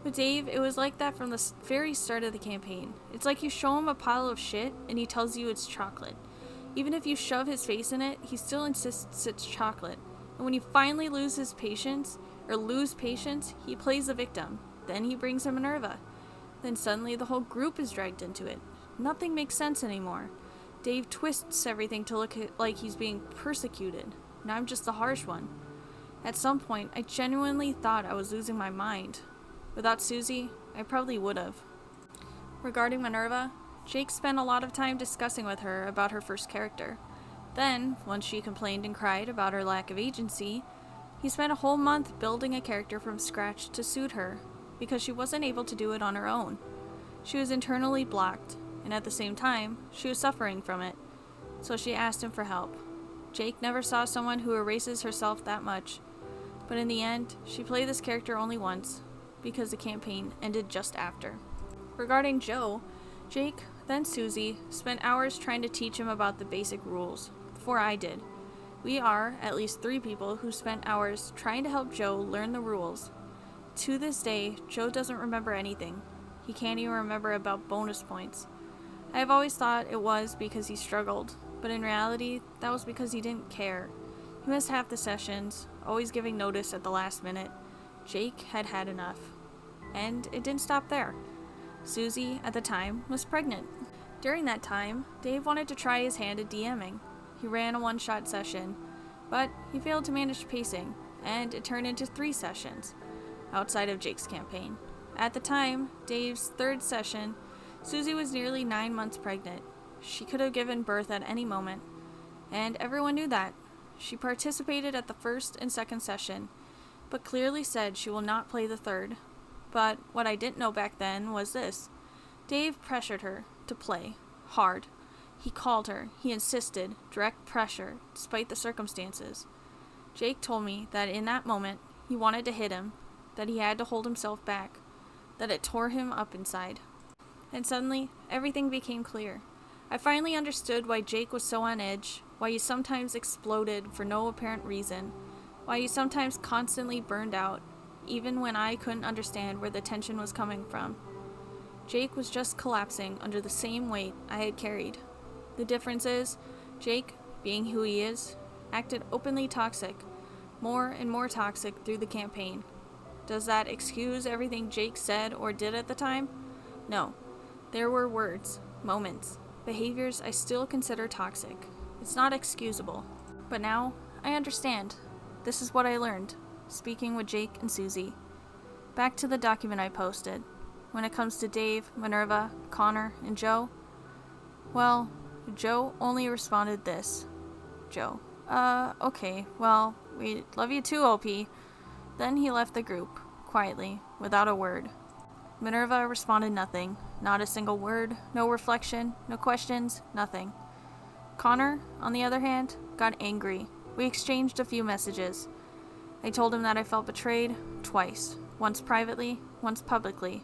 With Dave, it was like that from the very start of the campaign. It's like you show him a pile of shit, and he tells you it's chocolate. Even if you shove his face in it, he still insists it's chocolate. And when you finally lose patience, he plays the victim. Then he brings in Minerva. Then suddenly the whole group is dragged into it. Nothing makes sense anymore. Dave twists everything to look like he's being persecuted, and I'm just the harsh one. At some point, I genuinely thought I was losing my mind. Without Susie, I probably would have. Regarding Minerva, Jake spent a lot of time discussing with her about her first character. Then, once she complained and cried about her lack of agency, he spent a whole month building a character from scratch to suit her, because she wasn't able to do it on her own. She was internally blocked, and at the same time, she was suffering from it, so she asked him for help. Jake never saw someone who erases herself that much, but in the end, she played this character only once, because the campaign ended just after. Regarding Joe, Jake, then Susie, spent hours trying to teach him about the basic rules, before I did. We are, at least 3 people, who spent hours trying to help Joe learn the rules. To this day, Joe doesn't remember anything. He can't even remember about bonus points. I have always thought it was because he struggled, but in reality, that was because he didn't care. He missed half the sessions, always giving notice at the last minute. Jake had had enough. And it didn't stop there. Susie, at the time, was pregnant. During that time, Dave wanted to try his hand at DMing. He ran a one-shot session, but he failed to manage pacing, and it turned into 3 sessions, outside of Jake's campaign. At the time, Dave's third session, Susie was nearly 9 months pregnant. She could have given birth at any moment, and everyone knew that. She participated at the first and second session, but clearly said she will not play the third. But what I didn't know back then was this. Dave pressured her to play, hard. He called her, he insisted, direct pressure, despite the circumstances. Jake told me that in that moment, he wanted to hit him, that he had to hold himself back, that it tore him up inside. And suddenly, everything became clear. I finally understood why Jake was so on edge, why he sometimes exploded for no apparent reason, why he sometimes constantly burned out, even when I couldn't understand where the tension was coming from. Jake was just collapsing under the same weight I had carried. The difference is, Jake, being who he is, acted openly toxic, more and more toxic through the campaign. Does that excuse everything Jake said or did at the time? No. There were words, moments, behaviors I still consider toxic. It's not excusable. But now, I understand. This is what I learned, speaking with Jake and Susie. Back to the document I posted. When it comes to Dave, Minerva, Connor, and Joe, well, Joe only responded this. Joe, okay, well, we love you too, OP. Then he left the group, quietly, without a word. Minerva responded nothing, not a single word, no reflection, no questions, nothing. Connor, on the other hand, got angry. We exchanged a few messages. I told him that I felt betrayed twice, once privately, once publicly.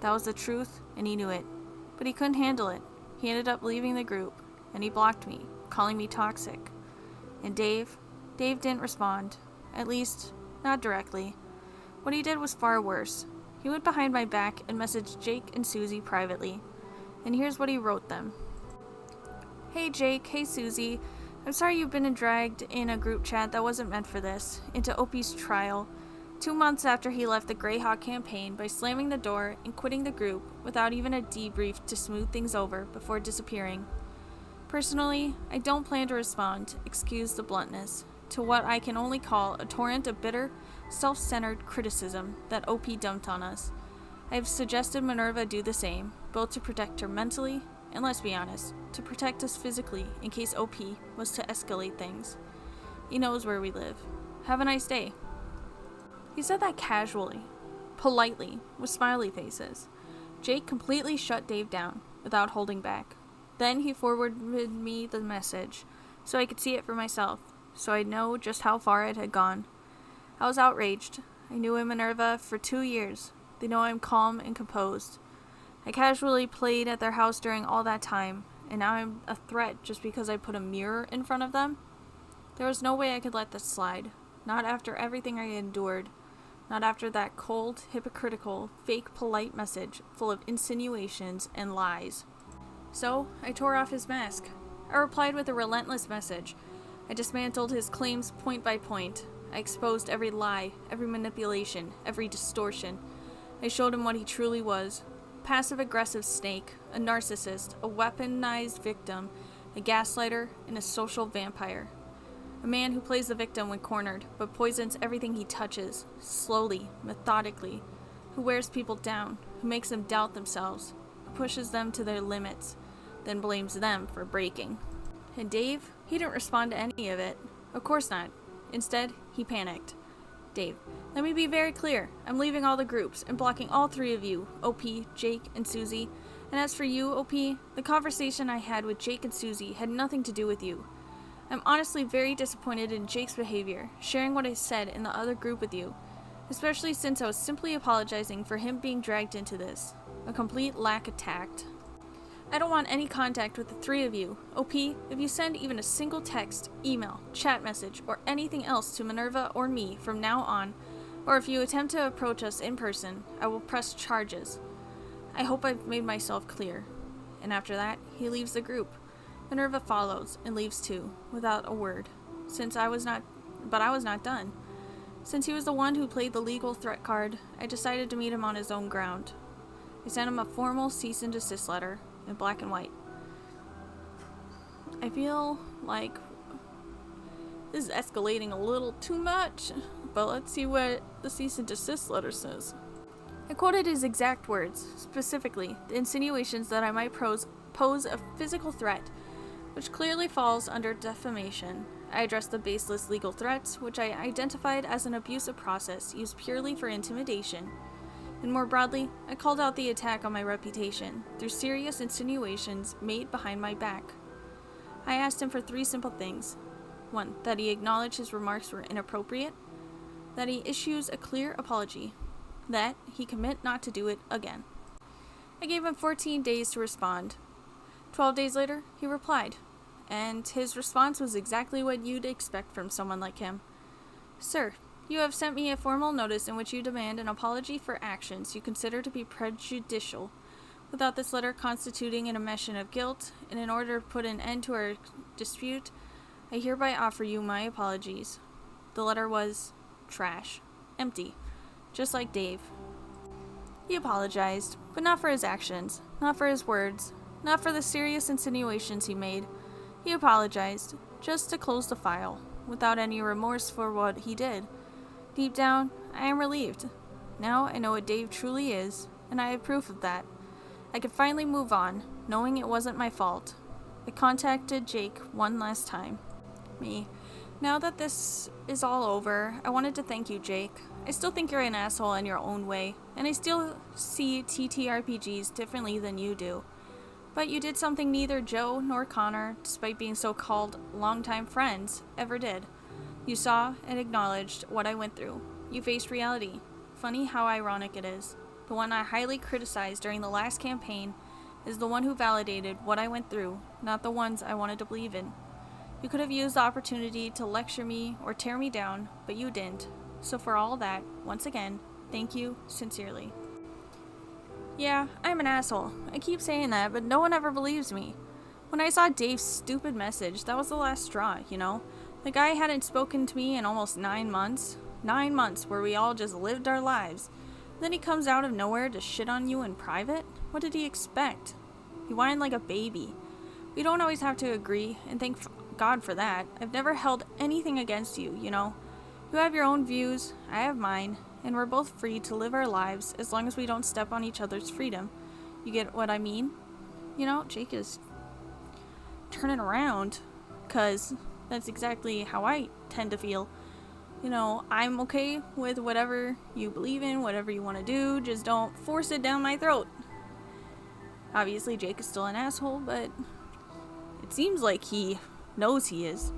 That was the truth, and he knew it. But he couldn't handle it. He ended up leaving the group, and he blocked me, calling me toxic. And Dave didn't respond. At least, not directly. What he did was far worse. He went behind my back and messaged Jake and Susie privately. And here's what he wrote them. Hey Jake, hey Susie. I'm sorry you've been dragged in a group chat that wasn't meant for this, into Opie's trial, 2 months after he left the Greyhawk campaign by slamming the door and quitting the group without even a debrief to smooth things over before disappearing. Personally, I don't plan to respond, excuse the bluntness, to what I can only call a torrent of bitter, self-centered criticism that OP dumped on us. I have suggested Minerva do the same, both to protect her mentally, and let's be honest, to protect us physically in case OP was to escalate things. He knows where we live. Have a nice day. He said that casually, politely, with smiley faces. Jake completely shut Dave down, without holding back. Then he forwarded me the message, so I could see it for myself, so I'd know just how far it had gone. I was outraged. I knew him and Minerva for 2 years. They know I'm calm and composed. I casually played at their house during all that time, and now I'm a threat just because I put a mirror in front of them? There was no way I could let this slide. Not after everything I endured. Not after that cold, hypocritical, fake polite message full of insinuations and lies. So, I tore off his mask. I replied with a relentless message. I dismantled his claims point by point. I exposed every lie, every manipulation, every distortion. I showed him what he truly was. Passive-aggressive snake, a narcissist, a weaponized victim, a gaslighter, and a social vampire. A man who plays the victim when cornered, but poisons everything he touches, slowly, methodically, who wears people down, who makes them doubt themselves, who pushes them to their limits, then blames them for breaking. And Dave, he didn't respond to any of it. Of course not. Instead, he panicked. Dave, let me be very clear. I'm leaving all the groups and blocking all 3 of you, OP, Jake, and Susie. And as for you, OP, the conversation I had with Jake and Susie had nothing to do with you. I'm honestly very disappointed in Jake's behavior, sharing what I said in the other group with you, especially since I was simply apologizing for him being dragged into this. A complete lack of tact. I don't want any contact with the 3 of you. OP, if you send even a single text, email, chat message, or anything else to Minerva or me from now on, or if you attempt to approach us in person, I will press charges. I hope I've made myself clear. And after that, he leaves the group. Minerva follows and leaves too, without a word. I was not done. Since he was the one who played the legal threat card, I decided to meet him on his own ground. I sent him a formal cease and desist letter, in black and white. I feel like this is escalating a little too much, but let's see what the cease and desist letter says. I quoted his exact words, specifically the insinuations that I might pose a physical threat, which clearly falls under defamation. I addressed the baseless legal threats, which I identified as an abusive process used purely for intimidation. And more broadly, I called out the attack on my reputation through serious insinuations made behind my back. I asked him for 3 simple things. 1. That he acknowledge his remarks were inappropriate. That he issues a clear apology. That he commit not to do it again. I gave him 14 days to respond. 12 days later, he replied, and his response was exactly what you'd expect from someone like him. Sir, you have sent me a formal notice in which you demand an apology for actions you consider to be prejudicial. Without this letter constituting an admission of guilt, and in order to put an end to our dispute, I hereby offer you my apologies. The letter was trash. Empty. Just like Dave. He apologized, but not for his actions, not for his words, not for the serious insinuations he made. He apologized, just to close the file, without any remorse for what he did. Deep down, I am relieved. Now I know what Dave truly is, and I have proof of that. I can finally move on, knowing it wasn't my fault. I contacted Jake one last time. Now that this is all over, I wanted to thank you, Jake. I still think you're an asshole in your own way, and I still see TTRPGs differently than you do. But you did something neither Joe nor Connor, despite being so-called longtime friends, ever did. You saw and acknowledged what I went through. You faced reality. Funny how ironic it is. The one I highly criticized during the last campaign is the one who validated what I went through, not the ones I wanted to believe in. You could have used the opportunity to lecture me or tear me down, but you didn't. So for all that, once again, thank you sincerely. Yeah, I'm an asshole. I keep saying that, but no one ever believes me. When I saw Dave's stupid message, that was the last straw, you know? The guy hadn't spoken to me in almost 9 months. 9 months where we all just lived our lives. Then he comes out of nowhere to shit on you in private? What did he expect? He whined like a baby. We don't always have to agree, and thank God for that. I've never held anything against you, you know? You have your own views, I have mine, and we're both free to live our lives as long as we don't step on each other's freedom. You get what I mean? You know, Jake is turning around, 'cause that's exactly how I tend to feel. You know, I'm okay with whatever you believe in, whatever you want to do, just don't force it down my throat. Obviously, Jake is still an asshole, but it seems like he knows he is.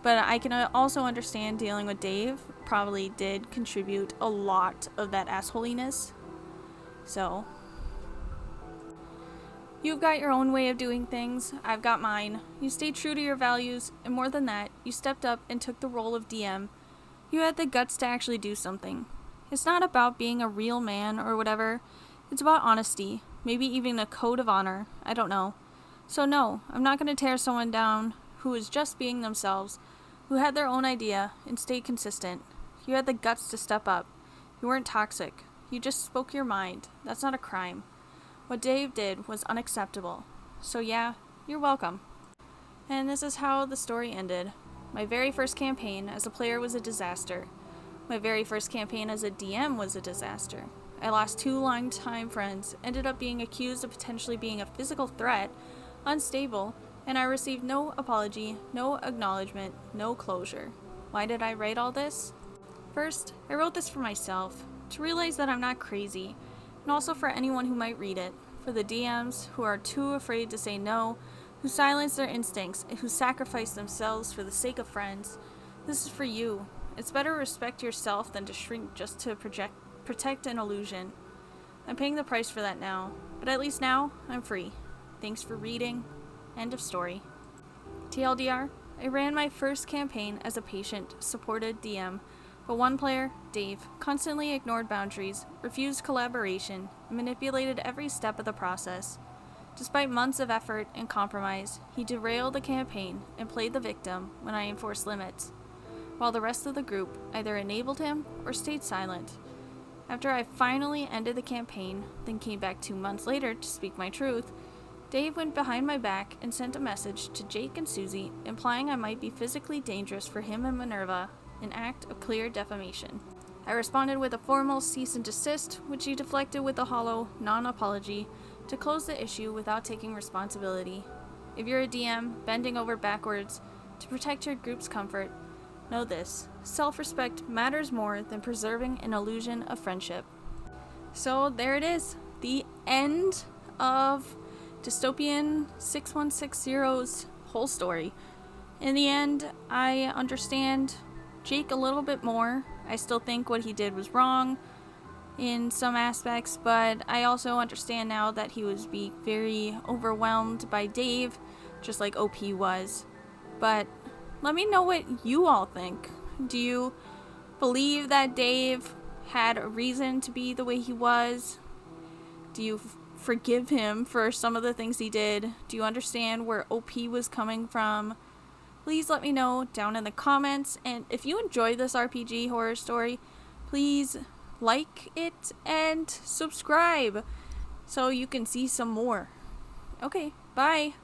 But I can also understand dealing with Dave probably did contribute a lot of that assholiness. So, you've got your own way of doing things, I've got mine. You stayed true to your values, and more than that, you stepped up and took the role of DM. You had the guts to actually do something. It's not about being a real man or whatever. It's about honesty, maybe even a code of honor, I don't know. So no, I'm not going to tear someone down who is just being themselves, who had their own idea and stayed consistent. You had the guts to step up. You weren't toxic. You just spoke your mind. That's not a crime. What Dave did was unacceptable. So yeah, you're welcome. And this is how the story ended. My very first campaign as a player was a disaster. My very first campaign as a DM was a disaster. I lost 2 longtime friends, ended up being accused of potentially being a physical threat, unstable, and I received no apology, no acknowledgement, no closure. Why did I write all this? First, I wrote this for myself, to realize that I'm not crazy, and also for anyone who might read it, for the DMs who are too afraid to say no, who silence their instincts, and who sacrifice themselves for the sake of friends. This is for you. It's better to respect yourself than to shrink just to protect an illusion. I'm paying the price for that now, but at least now, I'm free. Thanks for reading. End of story. TLDR, I ran my first campaign as a patient-supported DM, but one player, Dave, constantly ignored boundaries, refused collaboration, and manipulated every step of the process. Despite months of effort and compromise, he derailed the campaign and played the victim when I enforced limits, while the rest of the group either enabled him or stayed silent. After I finally ended the campaign, then came back 2 months later to speak my truth, Dave went behind my back and sent a message to Jake and Susie implying I might be physically dangerous for him and Minerva, an act of clear defamation. I responded with a formal cease and desist, which he deflected with a hollow non-apology to close the issue without taking responsibility. If you're a DM bending over backwards to protect your group's comfort, know this: self-respect matters more than preserving an illusion of friendship. So there it is, the end of Dystopian 6160's whole story. In the end, I understand Jake a little bit more. I still think what he did was wrong in some aspects, but I also understand now that he was being very overwhelmed by Dave, just like OP was. But let me know what you all think. Do you believe that Dave had a reason to be the way he was? Do you forgive him for some of the things he did? Do you understand where OP was coming from? Please let me know down in the comments, and if you enjoy this RPG horror story, please like it and subscribe so you can see some more. Okay, bye!